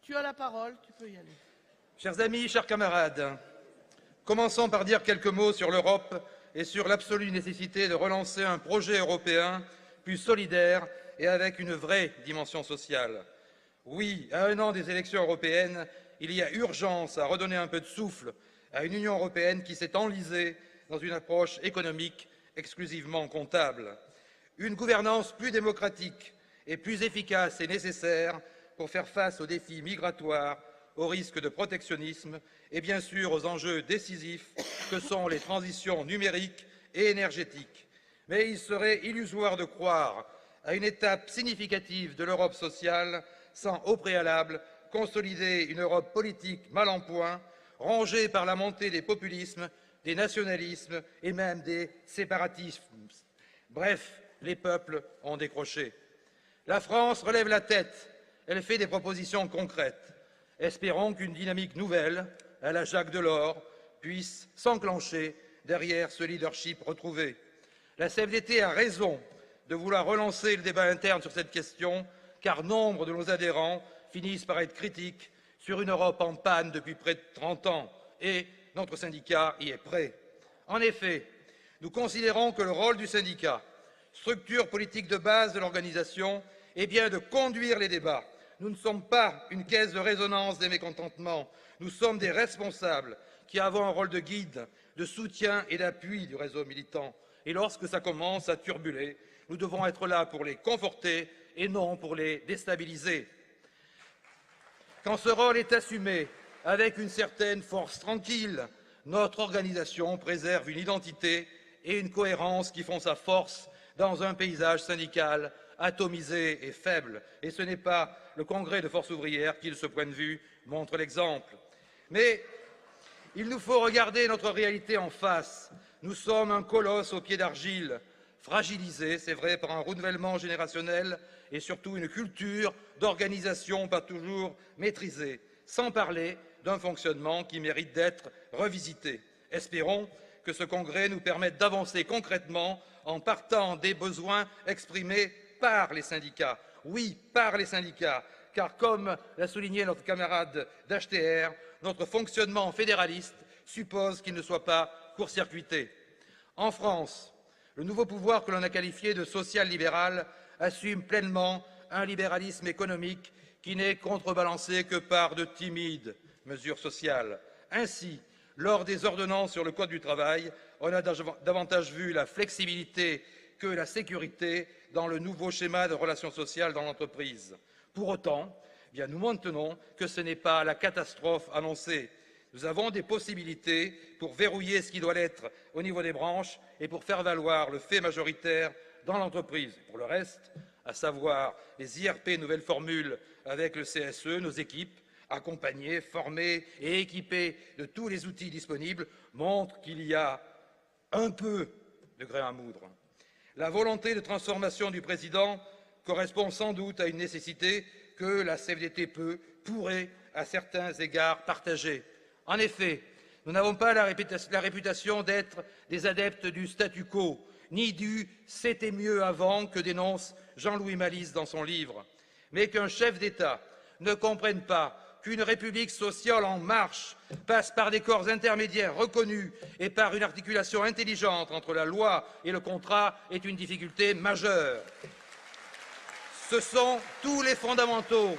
Tu as la parole, tu peux y aller. Chers amis, chers camarades, commençons par dire quelques mots sur l'Europe et sur l'absolue nécessité de relancer un projet européen plus solidaire et avec une vraie dimension sociale. Oui, à 1 an des élections européennes, il y a urgence à redonner un peu de souffle à une Union européenne qui s'est enlisée dans une approche économique exclusivement comptable. Une gouvernance plus démocratique et plus efficace est nécessaire pour faire face aux défis migratoires, aux risques de protectionnisme et bien sûr aux enjeux décisifs que sont les transitions numériques et énergétiques. Mais il serait illusoire de croire à une étape significative de l'Europe sociale sans au préalable consolider une Europe politique mal en point, rongée par la montée des populismes, des nationalismes et même des séparatismes. Bref, les peuples ont décroché. La France relève la tête, elle fait des propositions concrètes. Espérons qu'une dynamique nouvelle, à la Jacques Delors, puisse s'enclencher derrière ce leadership retrouvé. La CFDT a raison de vouloir relancer le débat interne sur cette question, car nombre de nos adhérents finissent par être critiques sur une Europe en panne depuis près de 30 ans, et notre syndicat y est prêt. En effet, nous considérons que le rôle du syndicat, structure politique de base de l'organisation, est bien de conduire les débats. Nous ne sommes pas une caisse de résonance des mécontentements, nous sommes des responsables qui avons un rôle de guide, de soutien et d'appui du réseau militant. Et lorsque ça commence à turbuler, nous devons être là pour les conforter et non pour les déstabiliser. Quand ce rôle est assumé avec une certaine force tranquille, notre organisation préserve une identité et une cohérence qui font sa force dans un paysage syndical atomisé et faible. Et ce n'est pas le Congrès de force ouvrière qui, de ce point de vue, montre l'exemple. Mais il nous faut regarder notre réalité en face. Nous sommes un colosse aux pieds d'argile, fragilisé, c'est vrai, par un renouvellement générationnel et surtout une culture d'organisation pas toujours maîtrisée, sans parler d'un fonctionnement qui mérite d'être revisité. Espérons que ce congrès nous permette d'avancer concrètement en partant des besoins exprimés par les syndicats. Oui, par les syndicats, car comme l'a souligné notre camarade d'HTR, notre fonctionnement fédéraliste suppose qu'il ne soit pas court-circuité. En France, le nouveau pouvoir que l'on a qualifié de social-libéral assume pleinement un libéralisme économique qui n'est contrebalancé que par de timides mesures sociales. Ainsi, lors des ordonnances sur le Code du travail, on a davantage vu la flexibilité que la sécurité dans le nouveau schéma de relations sociales dans l'entreprise. Pour autant, nous maintenons que ce n'est pas la catastrophe annoncée. Nous avons des possibilités pour verrouiller ce qui doit l'être au niveau des branches et pour faire valoir le fait majoritaire dans l'entreprise. Pour le reste, à savoir les IRP nouvelles formules avec le CSE, nos équipes, accompagnées, formées et équipées de tous les outils disponibles, montrent qu'il y a un peu de grain à moudre. La volonté de transformation du président correspond sans doute à une nécessité que la CFDT pourrait, à certains égards, partager. En effet, nous n'avons pas la réputation d'être des adeptes du statu quo, ni du « c'était mieux avant » que dénonce Jean-Louis Malice dans son livre. Mais qu'un chef d'État ne comprenne pas qu'une république sociale en marche passe par des corps intermédiaires reconnus et par une articulation intelligente entre la loi et le contrat est une difficulté majeure. Ce sont tous les fondamentaux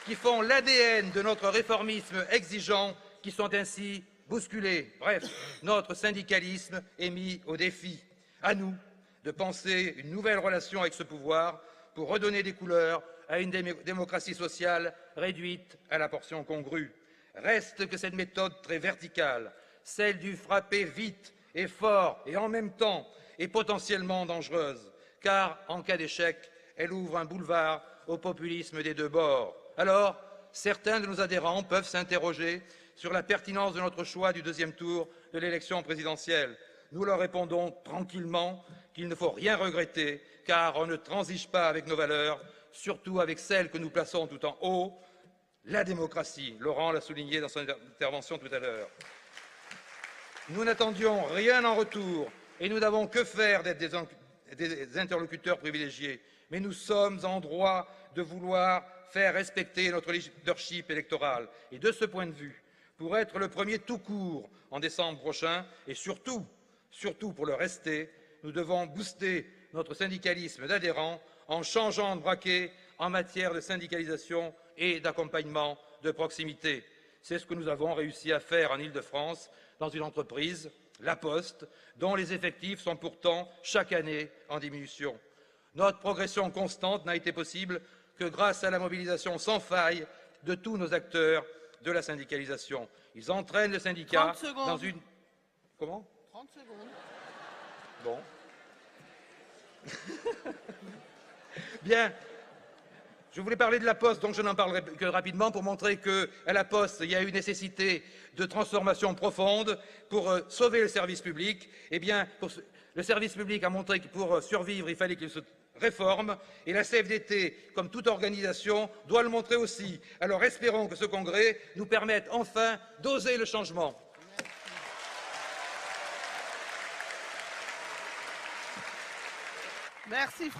qui font l'ADN de notre réformisme exigeant qui sont ainsi bousculés. Bref, notre syndicalisme est mis au défi. À nous de penser une nouvelle relation avec ce pouvoir pour redonner des couleurs à une démocratie sociale réduite à la portion congrue. Reste que cette méthode très verticale, celle du frapper vite et fort et en même temps, est potentiellement dangereuse, car en cas d'échec, elle ouvre un boulevard au populisme des deux bords. Alors, certains de nos adhérents peuvent s'interroger sur la pertinence de notre choix du deuxième tour de l'élection présidentielle. Nous leur répondons tranquillement qu'il ne faut rien regretter, car on ne transige pas avec nos valeurs, surtout avec celles que nous plaçons tout en haut, la démocratie. Laurent l'a souligné dans son intervention tout à l'heure. Nous n'attendions rien en retour et nous n'avons que faire d'être des interlocuteurs privilégiés, mais nous sommes en droit de vouloir faire respecter notre leadership électoral. Et de ce point de vue, pour être le premier tout court en décembre prochain, et surtout pour le rester, nous devons booster notre syndicalisme d'adhérents en changeant de braquet en matière de syndicalisation et d'accompagnement de proximité. C'est ce que nous avons réussi à faire en Île-de-France dans une entreprise, La Poste, dont les effectifs sont pourtant chaque année en diminution. Notre progression constante n'a été possible que grâce à la mobilisation sans faille de tous nos acteurs de la syndicalisation. Ils entraînent le syndicat dans une... Comment 30 secondes. Bon. Bien. Je voulais parler de La Poste, donc je n'en parlerai que rapidement pour montrer qu'à La Poste, il y a une nécessité de transformation profonde pour sauver le service public. Eh bien, le service public a montré que pour survivre, il fallait qu'il se réforme, et la CFDT, comme toute organisation, doit le montrer aussi. Alors espérons que ce congrès nous permette enfin d'oser le changement. Merci.